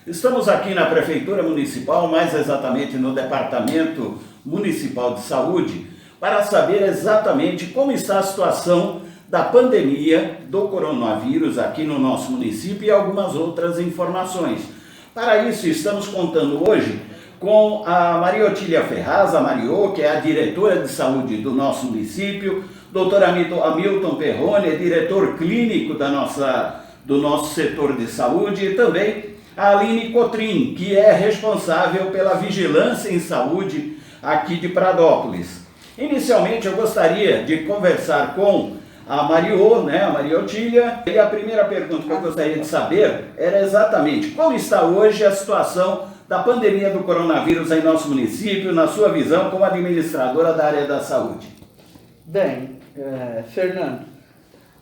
Estamos aqui na Prefeitura Municipal, mais exatamente no Departamento Municipal de Saúde, para saber exatamente como está a situação da pandemia do coronavírus aqui no nosso município e algumas outras informações. Para isso, estamos contando hoje com a Maria Otília Ferraz, a Mariô, que é a diretora de saúde do nosso município, doutor Hamilton Perrone, diretor clínico do nosso setor de saúde, e também a Aline Cotrim, que é responsável pela vigilância em saúde aqui de Pradópolis. Inicialmente, eu gostaria de conversar com a Mariô, a Maria Otília, e a primeira pergunta que eu gostaria de saber era exatamente como está hoje a situação da pandemia do coronavírus em nosso município, na sua visão como administradora da área da saúde. Bem, Fernando,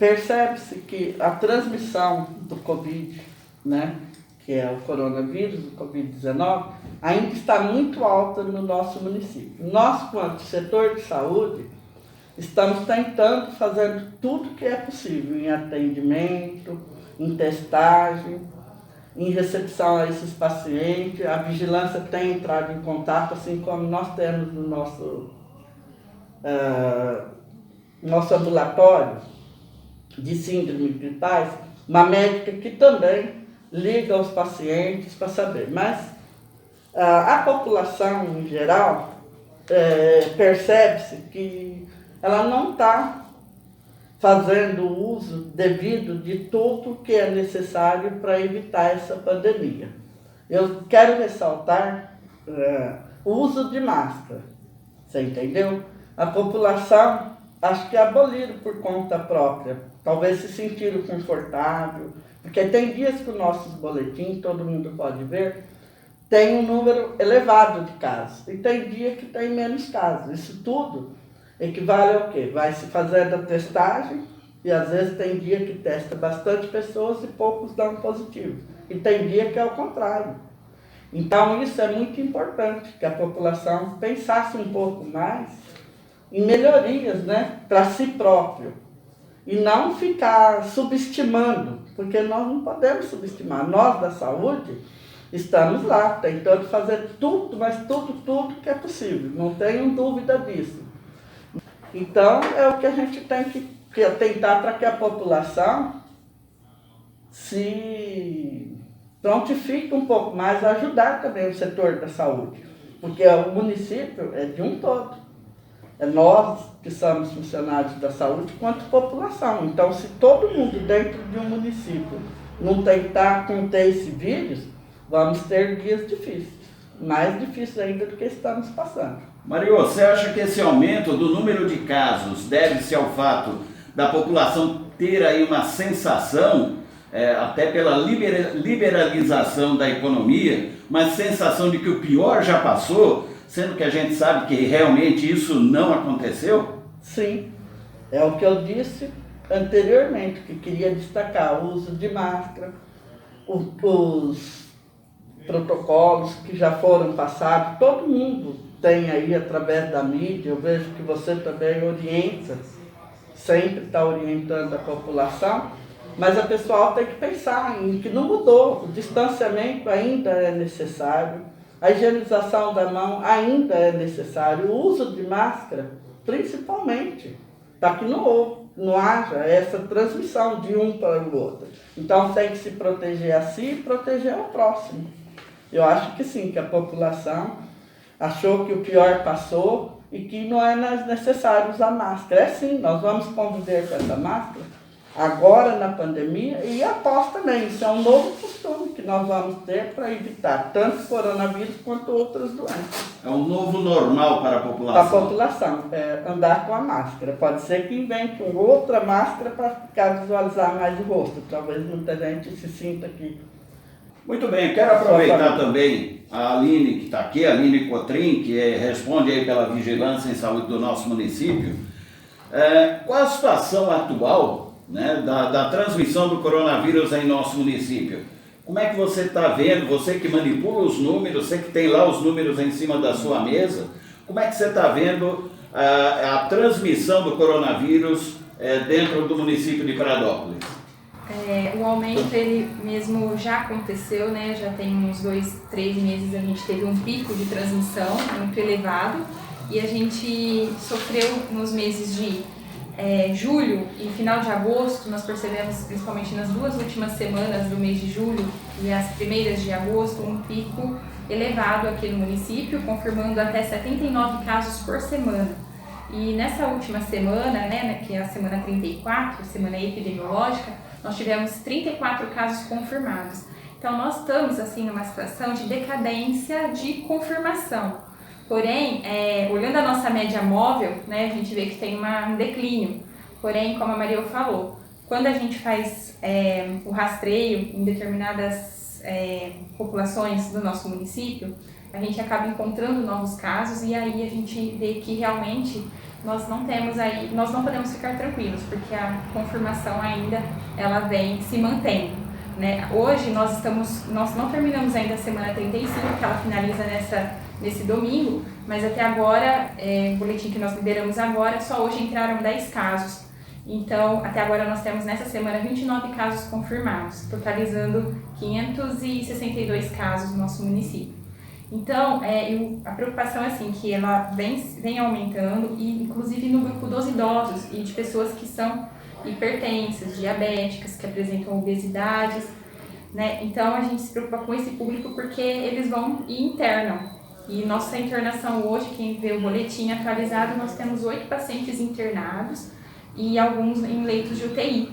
percebe-se que a transmissão do Covid, que é o coronavírus, o Covid-19, ainda está muito alta no nosso município. Nós, quanto setor de saúde, estamos tentando fazer tudo que é possível em atendimento, em testagem, em recepção a esses pacientes. A vigilância tem entrado em contato, assim como nós temos no nosso ambulatório de síndromes gripais, uma médica que também liga aos pacientes para saber. Mas a população em geral percebe-se que ela não está fazendo o uso devido de tudo que é necessário para evitar essa pandemia. Eu quero ressaltar o uso de máscara, você entendeu? A população, acho que aboliram por conta própria, talvez se sentiram confortável, porque tem dias que os nossos boletins, todo mundo pode ver, tem um número elevado de casos, e tem dia que tem menos casos. Isso tudo equivale ao quê? Vai se fazendo a testagem, e às vezes tem dia que testa bastante pessoas e poucos dão positivo, e tem dia que é o contrário. Então isso é muito importante, que a população pensasse um pouco mais em melhorias, para si próprio, e não ficar subestimando, porque nós não podemos subestimar. Nós da saúde estamos lá, tentando fazer tudo, mas tudo que é possível, não tenham dúvida disso. Então é o que a gente tem que tentar para que a população se prontifique um pouco mais a ajudar também o setor da saúde, porque o município é de um todo. É nós que somos funcionários da saúde quanto população. Então, se todo mundo dentro de um município não tentar conter esse vírus, vamos ter dias difíceis. Mais difíceis ainda do que estamos passando. Mariô, você acha que esse aumento do número de casos deve-se ao fato da população ter aí uma sensação, até pela liberalização da economia, uma sensação de que o pior já passou, sendo que a gente sabe que realmente isso não aconteceu? Sim, é o que eu disse anteriormente, que queria destacar o uso de máscara, os protocolos que já foram passados, todo mundo tem aí através da mídia, eu vejo que você também orienta, sempre está orientando a população, mas a pessoa tem que pensar em que não mudou, o distanciamento ainda é necessário, a higienização da mão ainda é necessário, o uso de máscara, principalmente, para que não haja essa transmissão de um para o outro. Então tem que se proteger a si e proteger ao próximo. Eu acho que sim, que a população achou que o pior passou e que não é necessário usar máscara. É sim, nós vamos conviver com essa máscara agora na pandemia e após também. Isso é um novo costume que nós vamos ter para evitar tanto coronavírus quanto outras doenças. É um novo normal para a população. Para a população, andar com a máscara. Pode ser que invente outra máscara para visualizar mais o rosto. Talvez muita gente se sinta aqui. Muito bem, eu quero aproveitar também a Aline que está aqui, a Aline Cotrim, que responde aí pela vigilância em saúde do nosso município. Qual a situação atual da transmissão do coronavírus em nosso município? Como é que você está vendo, você que manipula os números, você que tem lá os números em cima da sua mesa, como é que você está vendo a transmissão do coronavírus dentro do município de Pradópolis? O aumento, ele mesmo já aconteceu, né? Já tem uns 2, 3 meses a gente teve um pico de transmissão muito elevado e a gente sofreu nos meses de julho e final de agosto. Nós percebemos, principalmente nas 2 últimas semanas do mês de julho e as primeiras de agosto, um pico elevado aqui no município, confirmando até 79 casos por semana. E nessa última semana, né, que é a semana 34, semana epidemiológica, nós tivemos 34 casos confirmados. Então, nós estamos, assim, numa situação de decadência de confirmação. Porém, olhando a nossa média móvel, né, a gente vê que tem um declínio. Porém, como a Maria falou, quando a gente faz o rastreio em determinadas populações do nosso município, a gente acaba encontrando novos casos e aí a gente vê que realmente nós não podemos ficar tranquilos, porque a confirmação ainda ela vem se mantendo, né? Hoje nós não terminamos ainda a semana 35, que ela finaliza nesse domingo, mas até agora, o boletim que nós liberamos agora, só hoje entraram 10 casos. Então, até agora nós temos nessa semana 29 casos confirmados, totalizando 562 casos no nosso município. Então, a preocupação é assim, que ela vem aumentando, e inclusive no grupo dos idosos e de pessoas que são hipertensas, diabéticas, que apresentam obesidades, né? Então, a gente se preocupa com esse público porque eles vão e internam. E nossa internação hoje, quem vê o boletim atualizado, nós temos 8 pacientes internados e alguns em leitos de UTI.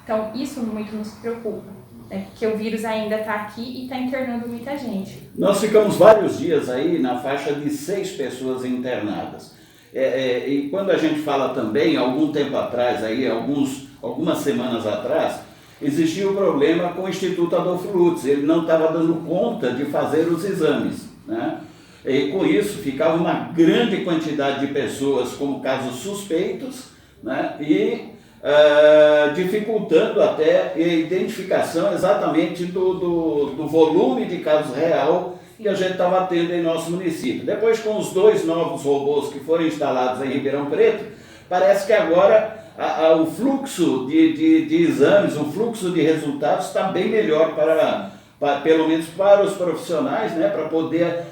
Então, isso muito nos preocupa. Porque o vírus ainda está aqui e está internando muita gente. Nós ficamos vários dias aí na faixa de 6 pessoas internadas. E quando a gente fala também, algum tempo atrás, aí, algumas semanas atrás, existia o problema com o Instituto Adolfo Lutz. Ele não estava dando conta de fazer os exames, né? E com isso ficava uma grande quantidade de pessoas como casos suspeitos, né? E dificultando até a identificação exatamente do volume de casos real que a gente estava tendo em nosso município. Depois, com os 2 novos robôs que foram instalados em Ribeirão Preto, parece que agora o fluxo de exames, o fluxo de resultados está bem melhor pelo menos para os profissionais, né, para poder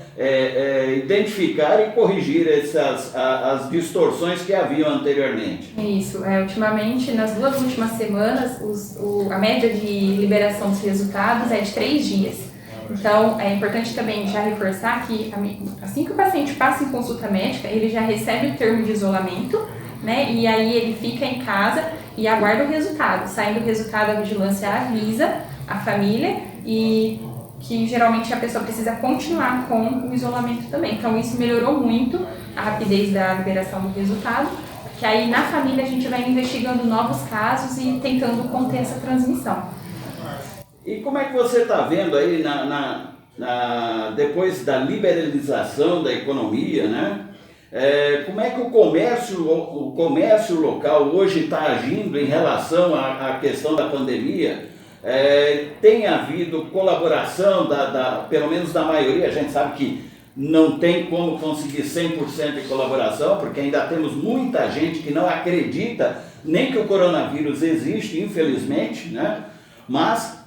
identificar e corrigir as distorções que haviam anteriormente. Isso, ultimamente, nas 2 últimas semanas, a média de liberação dos resultados é de 3 dias. Então, é importante também já reforçar que assim que o paciente passa em consulta médica, ele já recebe o termo de isolamento, né, e aí ele fica em casa e aguarda o resultado. Saindo o resultado, a vigilância avisa a família e que geralmente a pessoa precisa continuar com o isolamento também. Então isso melhorou muito a rapidez da liberação do resultado, porque aí na família a gente vai investigando novos casos e tentando conter essa transmissão. E como é que você está vendo aí, depois da liberalização da economia, né? Como é que o comércio local hoje está agindo em relação à questão da pandemia? Tem havido colaboração, pelo menos da maioria. A gente sabe que não tem como conseguir 100% de colaboração, porque ainda temos muita gente que não acredita nem que o coronavírus existe, infelizmente, né? Mas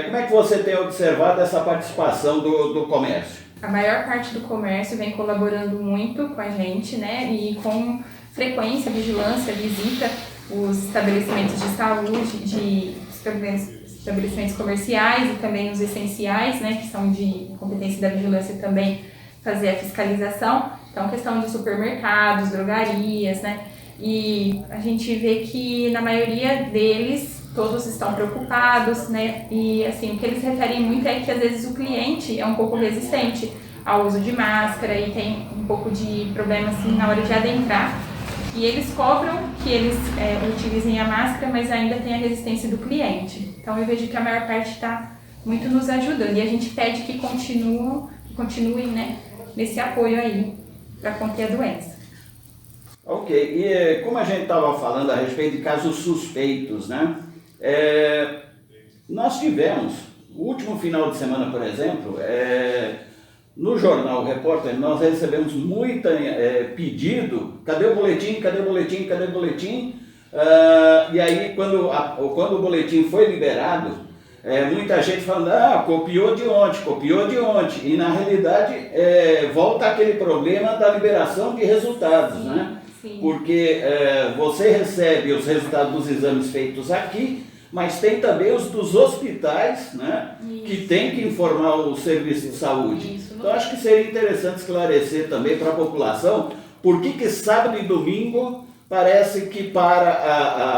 como é que você tem observado essa participação do comércio? A maior parte do comércio vem colaborando muito com a gente, né? E com frequência, vigilância, visita os estabelecimentos de saúde, estabelecimentos comerciais e também os essenciais, né, que são de competência da vigilância também fazer a fiscalização. Então, questão de supermercados, drogarias, né, e a gente vê que na maioria deles todos estão preocupados, né, e assim, o que eles referem muito é que às vezes o cliente é um pouco resistente ao uso de máscara e tem um pouco de problema assim na hora de adentrar. E eles cobram que eles utilizem a máscara, mas ainda tem a resistência do cliente. Então eu vejo que a maior parte está muito nos ajudando. E a gente pede que continuem, né, nesse apoio aí para conter a doença. Ok, e como a gente estava falando a respeito de casos suspeitos, né? Nós tivemos, o último final de semana, por exemplo, no jornal Repórter, nós recebemos muito pedido, cadê o boletim, cadê o boletim, cadê o boletim? E aí, quando o boletim foi liberado, muita gente falando, copiou de ontem. E na realidade, volta aquele problema da liberação de resultados, sim, né? Sim. Porque você recebe os resultados dos exames feitos aqui, mas tem também os dos hospitais, né? Que tem que informar o serviço de saúde. Então, acho que seria interessante esclarecer também para a população por que sábado e domingo parece que para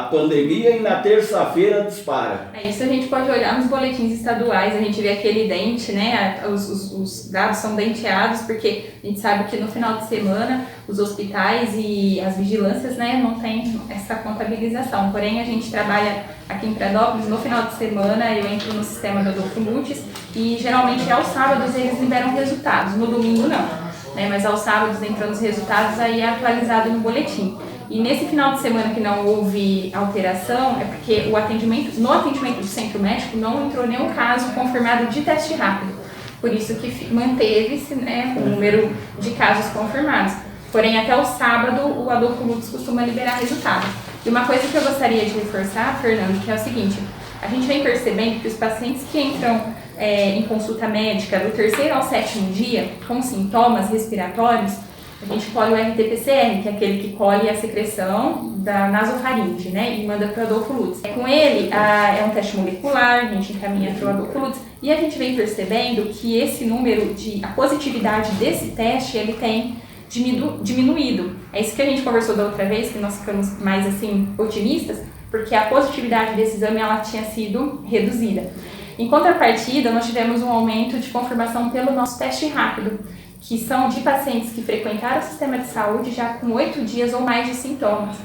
a pandemia e na terça-feira dispara. Isso a gente pode olhar nos boletins estaduais, a gente vê aquele dente, né? Os dados são denteados, porque a gente sabe que no final de semana os hospitais e as vigilâncias, né, não tem essa contabilização. Porém, a gente trabalha aqui em Pradópolis, no final de semana eu entro no sistema do Documutes e geralmente aos sábados eles liberam resultados, no domingo não, né? Mas aos sábados entrando os resultados aí é atualizado no boletim. E nesse final de semana que não houve alteração, é porque no atendimento do centro médico não entrou nenhum caso confirmado de teste rápido. Por isso que manteve-se, né, o número de casos confirmados. Porém, até o sábado, o Adolfo costuma liberar resultado. E uma coisa que eu gostaria de reforçar, Fernando, que é o seguinte, a gente vem percebendo que os pacientes que entram em consulta médica do 3º ao 7º dia, com sintomas respiratórios, a gente colhe o RT-PCR, que é aquele que colhe a secreção da nasofaringe, né, e manda para o Adolfo Lutz. Com ele, é um teste molecular, a gente encaminha para o Adolfo Lutz, e a gente vem percebendo que esse número a positividade desse teste, ele tem diminuído. É isso que a gente conversou da outra vez, que nós ficamos mais, assim, otimistas, porque a positividade desse exame, ela tinha sido reduzida. Em contrapartida, nós tivemos um aumento de confirmação pelo nosso teste rápido, que são de pacientes que frequentaram o sistema de saúde já com 8 dias ou mais de sintomas.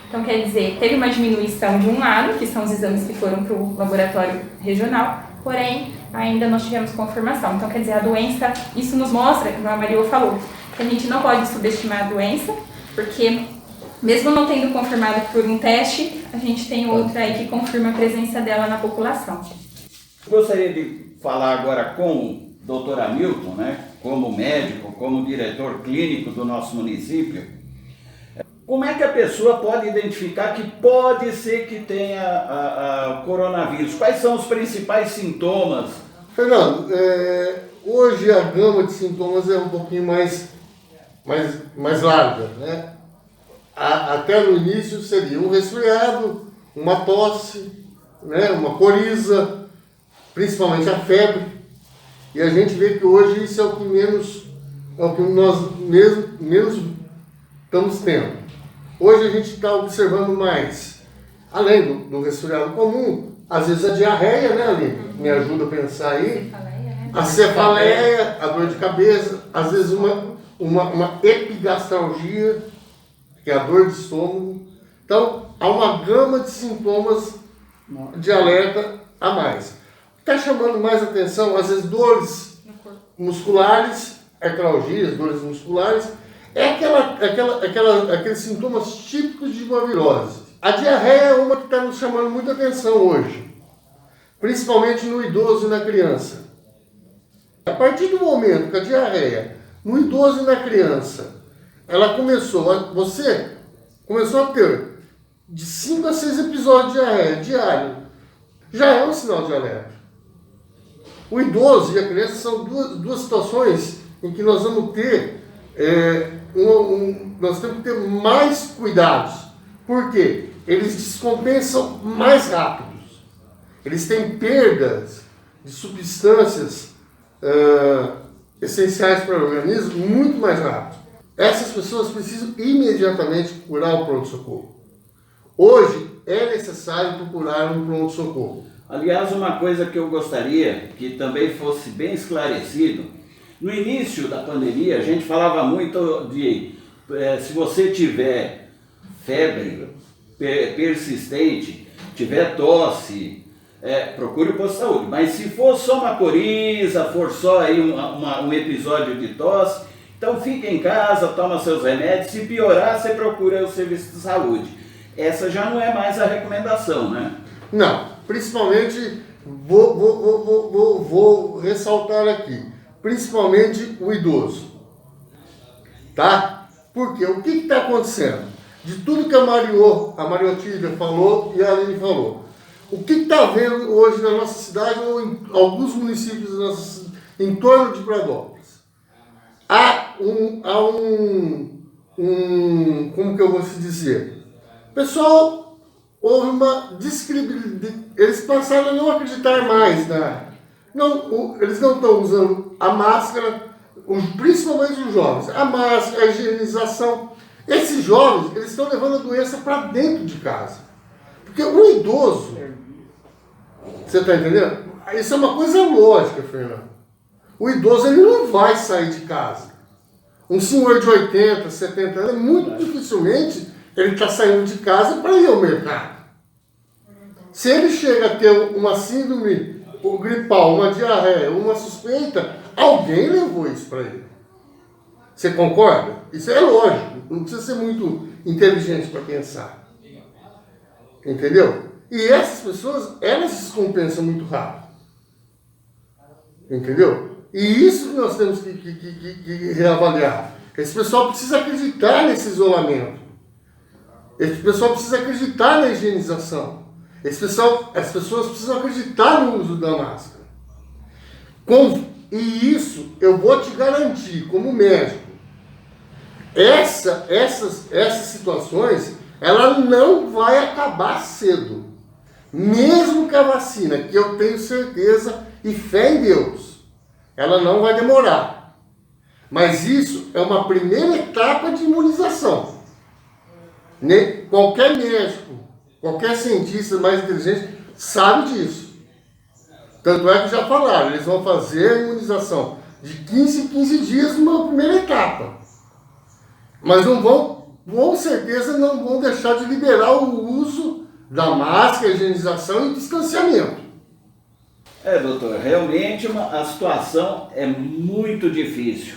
Então, quer dizer, teve uma diminuição de um lado, que são os exames que foram para o laboratório regional, porém, ainda nós tivemos confirmação. Então, quer dizer, a doença, isso nos mostra, como a Maria falou, que a gente não pode subestimar a doença, porque mesmo não tendo confirmado por um teste, a gente tem outra aí que confirma a presença dela na população. Gostaria de falar agora com o Dr. Hamilton, né, como médico, como diretor clínico do nosso município. Como é que a pessoa pode identificar que pode ser que tenha coronavírus? Quais são os principais sintomas? Fernando, hoje a gama de sintomas é um pouquinho mais larga, né? Até no início seria um resfriado, uma tosse, né? Uma coriza, principalmente a febre. E a gente vê que hoje isso é o que nós menos estamos tendo. Hoje a gente está observando mais, além do resfriado comum, às vezes a diarreia, né, Aline? Me ajuda a pensar aí. A cefaleia, a dor de cabeça, às vezes uma epigastralgia, que é a dor de estômago. Então, há uma gama de sintomas de alerta a mais. Está chamando mais atenção, às vezes, dores musculares, artralgias, dores musculares, aqueles sintomas típicos de uma virose. A diarreia é uma que está nos chamando muita atenção hoje, principalmente no idoso e na criança. A partir do momento que a diarreia, no idoso e na criança, você começou a ter de 5 a 6 episódios de diarreia diário, já é um sinal de alerta. O idoso e a criança são duas situações em que nós vamos ter, nós temos que ter mais cuidados. Por quê? Eles descompensam mais rápidos. Eles têm perdas de substâncias essenciais para o organismo muito mais rápido. Essas pessoas precisam imediatamente procurar o pronto-socorro. Hoje é necessário procurar um pronto-socorro. Aliás, uma coisa que eu gostaria que também fosse bem esclarecido, no início da pandemia a gente falava muito de se você tiver febre persistente, tiver tosse, procure o posto de saúde. Mas se for só uma coriza, for só aí um episódio de tosse, então fique em casa, toma seus remédios, se piorar você procura o serviço de saúde. Essa já não é mais a recomendação, né? Não. Principalmente, vou ressaltar aqui, principalmente o idoso, tá? Porque o que está acontecendo? de tudo que a Mariotília falou e a Aline falou. O que está havendo hoje na nossa cidade ou em alguns municípios em torno de Pradópolis? Há como que eu vou se dizer? Pessoal, houve uma descredibilidade, eles passaram a não acreditar mais eles não estão usando a máscara, principalmente os jovens, a máscara, a higienização. Esses jovens, eles estão levando a doença para dentro de casa. Porque o idoso, você está entendendo? Isso é uma coisa lógica, Fernando. O idoso, ele não vai sair de casa. Um senhor de 80, 70 anos, muito dificilmente ele está saindo de casa para ir ao mercado. Se ele chega a ter uma síndrome gripal, uma diarreia, uma suspeita, alguém levou isso para ele. Você concorda? Isso é lógico. Não precisa ser muito inteligente para pensar. Entendeu? E essas pessoas, elas se descompensam muito rápido. Entendeu? E isso que nós temos que reavaliar. Esse pessoal precisa acreditar nesse isolamento. Esse pessoal precisa acreditar na higienização. As pessoas precisam acreditar no uso da máscara. E isso eu vou te garantir, como médico. Essas situações, ela não vai acabar cedo. Mesmo que a vacina, que eu tenho certeza e fé em Deus, ela não vai demorar. Mas isso é uma primeira etapa de imunização. Qualquer médico, qualquer cientista mais inteligente sabe disso. Tanto é que já falaram, eles vão fazer a imunização de 15 em 15 dias numa primeira etapa. Mas não vão, com certeza, não vão deixar de liberar o uso da máscara, higienização e distanciamento. Doutor, realmente a situação é muito difícil.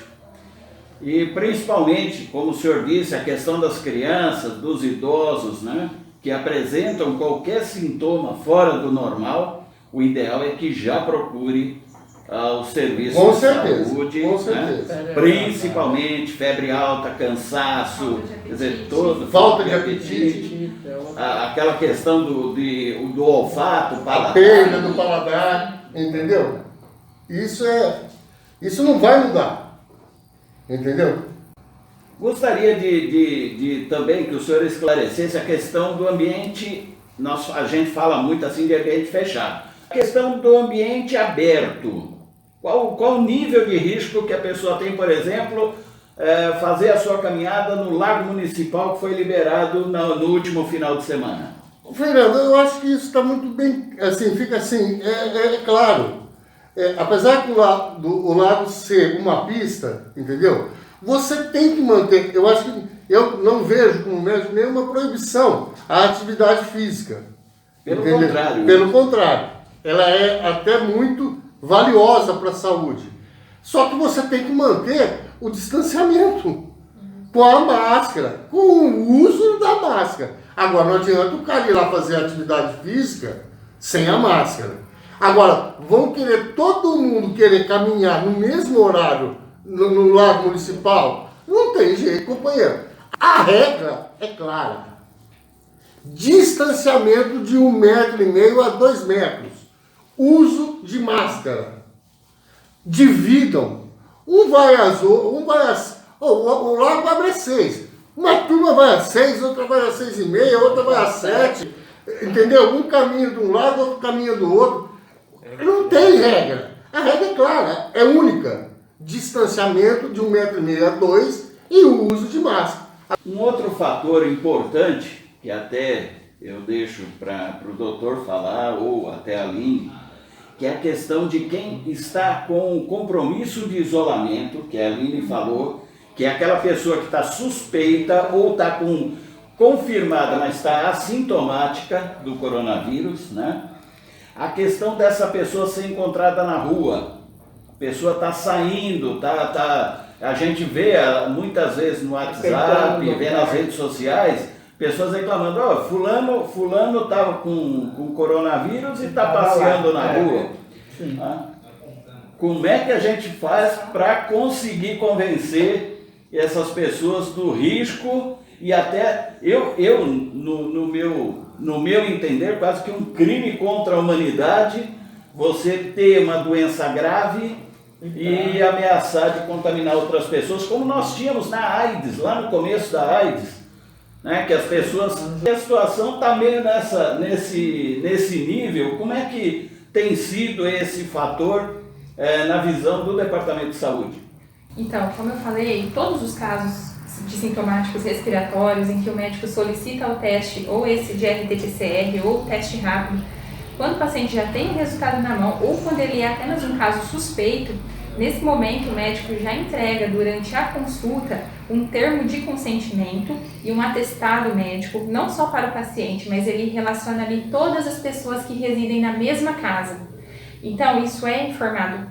E principalmente, como o senhor disse, a questão das crianças, dos idosos, né, que apresentam qualquer sintoma fora do normal, o ideal é que já procure o serviço de saúde, com certeza. Né? Principalmente febre alta, cansaço, quer dizer, falta de apetite, aquela questão do olfato, paladar, a perda do paladar, entendeu? Isso não vai mudar, entendeu? Gostaria de também que o senhor esclarecesse a questão do ambiente. A gente fala muito assim de ambiente fechado. A questão do ambiente aberto. Qual o nível de risco que a pessoa tem, por exemplo, fazer a sua caminhada no Lago Municipal que foi liberado no último final de semana? Fernando, eu acho que isso está muito bem, assim, fica assim, claro. Apesar do lago ser uma pista, entendeu? Você tem que manter, eu acho que eu não vejo como médico nenhuma proibição à atividade física. Pelo contrário. Pelo contrário. Ela é até muito valiosa para a saúde. Só que você tem que manter o distanciamento com a máscara, com o uso da máscara. Agora, não adianta o cara ir lá fazer atividade física sem a máscara. Agora, vão querer todo mundo querer caminhar no mesmo horário no Lago Municipal? Não tem jeito, companheiro. A regra é clara. Distanciamento de 1,5 metro a 2 metros. Uso de máscara. Dividam. O lago abre às 6. Uma turma vai às 6, outra vai às 6h30, outra vai às 7. Entendeu? Um caminho de um lado, outro caminho do outro. Não tem regra. A regra é clara, é única. Distanciamento de 1,5 metro a 2 e o uso de máscara. Um outro fator importante, que até eu deixo para o doutor falar, ou até a Aline, que é a questão de quem está com compromisso de isolamento, que a Aline falou, que é aquela pessoa que está suspeita ou está confirmada, mas está assintomática do coronavírus, né? A questão dessa pessoa ser encontrada na rua, a pessoa está saindo, a gente vê muitas vezes no WhatsApp, vê nas redes sociais, pessoas reclamando, fulano estava com coronavírus e está passeando na rua. Como é que a gente faz para conseguir convencer essas pessoas do risco e até no meu entender, quase que um crime contra a humanidade você ter uma doença grave e ameaçar de contaminar outras pessoas, como nós tínhamos na AIDS, lá no começo da AIDS, né, que as pessoas... A situação está meio nesse nível. Como é que tem sido esse fator na visão do Departamento de Saúde? Então, como eu falei, todos os casos de sintomáticos respiratórios em que o médico solicita o teste, ou esse de RT-PCR, ou o teste rápido, quando o paciente já tem o resultado na mão, ou quando ele é apenas um caso suspeito, nesse momento o médico já entrega durante a consulta um termo de consentimento e um atestado médico, não só para o paciente, mas ele relaciona ali todas as pessoas que residem na mesma casa. Então, isso é informado,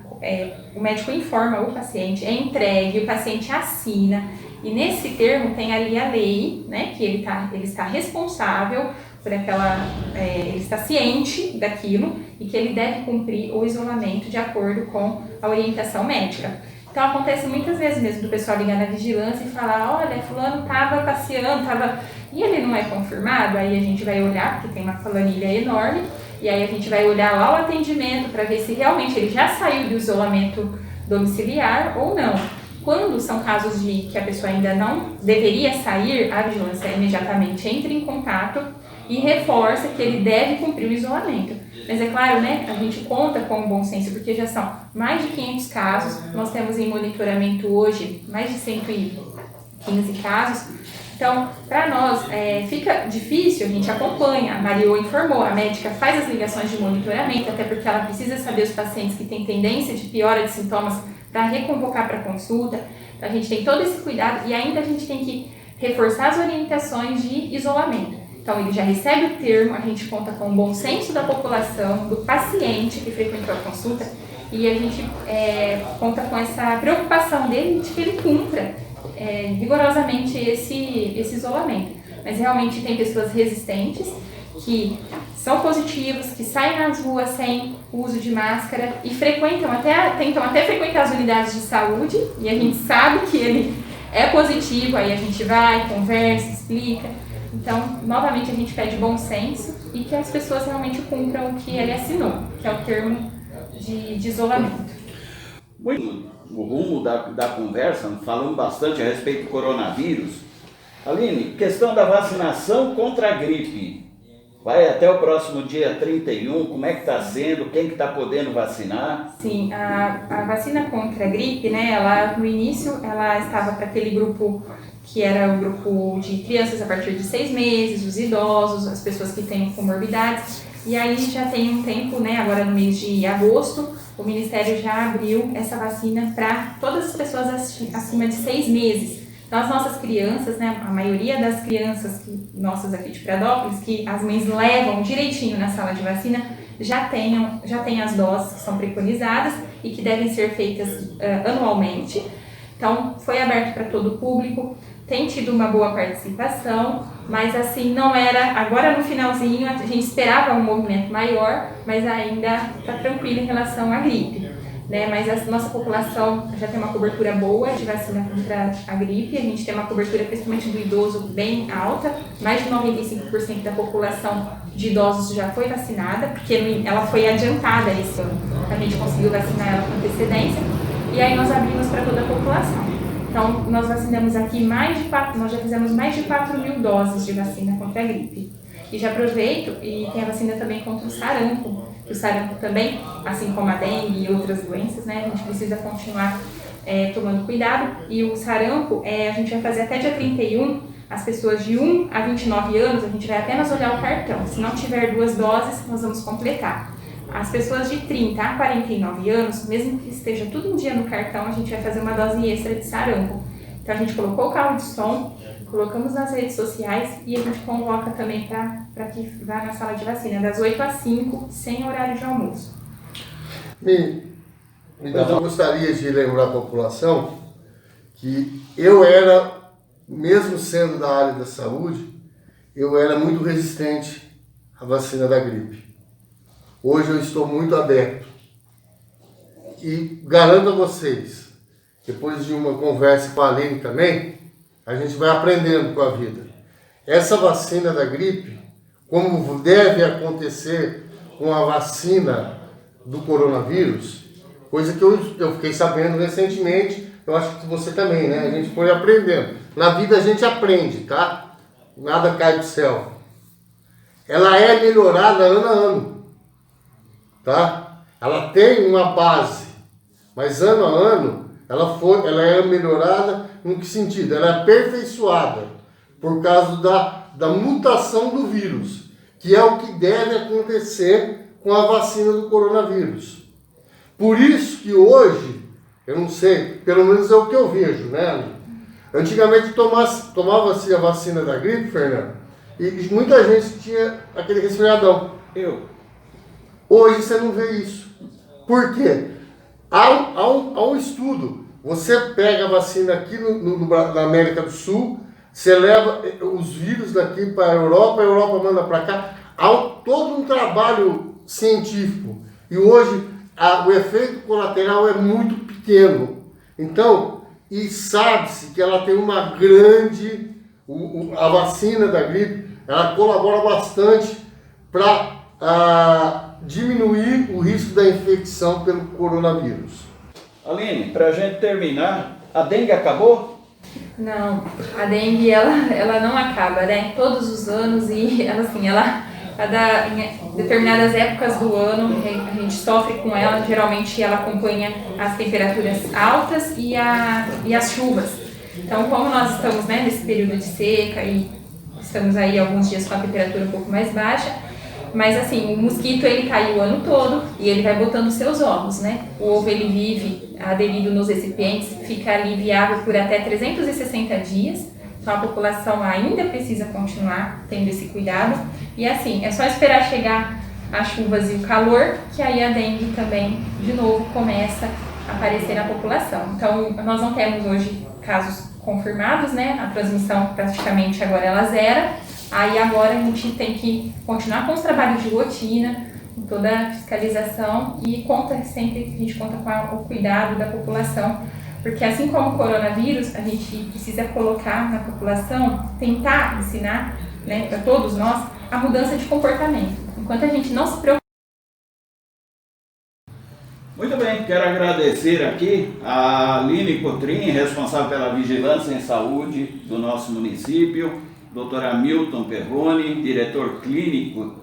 o médico informa o paciente, é entregue, o paciente assina, e nesse termo tem ali a lei, né, que ele está responsável por aquela, ele está ciente daquilo e que ele deve cumprir o isolamento de acordo com a orientação médica. Então acontece muitas vezes mesmo do pessoal ligar na vigilância e falar, olha, fulano estava passeando, e ele não é confirmado, aí a gente vai olhar, porque tem uma planilha enorme, e aí a gente vai olhar lá o atendimento para ver se realmente ele já saiu do isolamento domiciliar ou não. Quando são casos de que a pessoa ainda não deveria sair, a vigilância imediatamente entra em contato e reforça que ele deve cumprir o isolamento. Mas é claro, né, a gente conta com o bom senso, porque já são mais de 500 casos, nós temos em monitoramento hoje mais de 115 casos. Então, para nós, fica difícil, a gente acompanha, a Mariô informou, a médica faz as ligações de monitoramento, até porque ela precisa saber os pacientes que têm tendência de piora de sintomas para reconvocar para consulta. Então, a gente tem todo esse cuidado e ainda a gente tem que reforçar as orientações de isolamento. Então, ele já recebe o termo, a gente conta com o bom senso da população, do paciente que frequentou a consulta, e a gente conta com essa preocupação dele de que ele cumpra rigorosamente esse isolamento. Mas realmente tem pessoas resistentes, que são positivos, que saem nas ruas sem uso de máscara e tentam até frequentar as unidades de saúde, e a gente sabe que ele é positivo, aí a gente vai, conversa, explica. Então, novamente, a gente pede bom senso e que as pessoas realmente cumpram o que ele assinou, que é o termo de isolamento. Muito o rumo da conversa, falando bastante a respeito do coronavírus. Aline, questão da vacinação contra a gripe. Vai até o próximo dia 31, como é que está sendo? Quem que está podendo vacinar? Sim, a vacina contra a gripe, né, ela, no início, ela estava para aquele grupo que era o grupo de crianças a partir de 6 meses, os idosos, as pessoas que têm comorbidades. E aí já tem um tempo, né, agora no mês de agosto, o Ministério já abriu essa vacina para todas as pessoas acima de 6 meses. Então, as nossas crianças, né, a maioria das crianças nossas aqui de Pradópolis, que as mães levam direitinho na sala de vacina, já tem as doses que são preconizadas e que devem ser feitas anualmente. Então, foi aberto para todo o público, tem tido uma boa participação, mas assim, não era... Agora, no finalzinho, a gente esperava um movimento maior, mas ainda está tranquilo em relação à gripe. Né? Mas a nossa população já tem uma cobertura boa de vacina contra a gripe, a gente tem uma cobertura principalmente do idoso bem alta, mais de 95% da população de idosos já foi vacinada, porque ela foi adiantada esse ano, a gente conseguiu vacinar ela com antecedência, e aí nós abrimos para toda a população. Então, nós vacinamos aqui nós já fizemos mais de 4.000 doses de vacina contra a gripe. E já aproveito, e tem a vacina também contra o sarampo, que o sarampo também, assim como a dengue e outras doenças, né, a gente precisa continuar tomando cuidado. E o sarampo, a gente vai fazer até dia 31, as pessoas de 1 a 29 anos, a gente vai apenas olhar o cartão. Se não tiver 2 doses, nós vamos completar. As pessoas de 30 a 49 anos, mesmo que esteja tudo em dia no cartão, a gente vai fazer uma dose extra de sarampo. Então a gente colocou o carro de som, colocamos nas redes sociais e a gente convoca também para que vá na sala de vacina, das 8 às 5, sem horário de almoço. Eu gostaria de lembrar a população que eu era, mesmo sendo da área da saúde, eu era muito resistente à vacina da gripe. Hoje eu estou muito aberto e garanto a vocês, depois de uma conversa com a Aline também, a gente vai aprendendo com a vida. Essa vacina da gripe, como deve acontecer com a vacina do coronavírus, coisa que eu fiquei sabendo recentemente, eu acho que você também, né? A gente foi aprendendo. Na vida a gente aprende, tá? Nada cai do céu. Ela é melhorada ano a ano, tá? Ela tem uma base, mas ano a ano ela é melhorada em que sentido? Ela é aperfeiçoada por causa da mutação do vírus, que é o que deve acontecer com a vacina do coronavírus. Por isso que hoje, eu não sei, pelo menos é o que eu vejo, né? Antigamente tomava-se a vacina da gripe, Fernando, e muita gente tinha aquele resfriadão. Hoje você não vê isso. Por quê? Há um estudo. Você pega a vacina aqui na América do Sul, você leva os vírus daqui para a Europa manda para cá. Há todo um trabalho científico. E hoje o efeito colateral é muito pequeno. Então, e sabe-se que ela tem uma grande... A vacina da gripe, ela colabora bastante para diminuir o risco da infecção pelo coronavírus. Aline, para a gente terminar, a dengue acabou? Não, a dengue ela não acaba, né? Todos os anos e em determinadas épocas do ano a gente sofre com ela. Geralmente ela acompanha as temperaturas altas e as chuvas. Então, como nós estamos, né, nesse período de seca e estamos aí alguns dias com a temperatura um pouco mais baixa, mas assim, o mosquito ele cai o ano todo e ele vai botando seus ovos, né? O ovo ele vive aderido nos recipientes, fica ali viável por até 360 dias. Então a população ainda precisa continuar tendo esse cuidado. E assim, é só esperar chegar as chuvas e o calor, que aí a dengue também, de novo, começa a aparecer na população. Então nós não temos hoje casos confirmados, né? A transmissão praticamente agora ela zera. Aí agora a gente tem que continuar com os trabalhos de rotina, com toda a fiscalização e a gente conta com o cuidado da população, porque assim como o coronavírus, a gente precisa colocar na população, tentar ensinar, né, para todos nós, a mudança de comportamento. Enquanto a gente não se preocupa. Muito bem, quero agradecer aqui a Aline Cotrim, responsável pela vigilância em saúde do nosso município, Dr. Hamilton Perrone, diretor clínico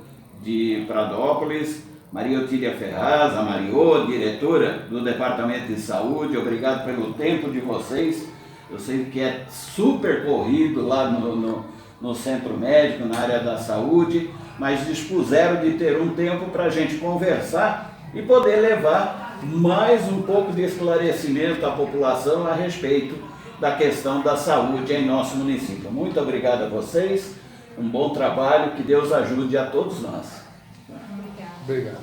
de Pradópolis, Maria Otília Ferraz, a Mariô, diretora do Departamento de Saúde. Obrigado pelo tempo de vocês. Eu sei que é super corrido lá no centro médico, na área da saúde, mas dispuseram de ter um tempo para a gente conversar e poder levar mais um pouco de esclarecimento à população a respeito da questão da saúde em nosso município. Muito obrigado a vocês, um bom trabalho, que Deus ajude a todos nós. Obrigada. Obrigado.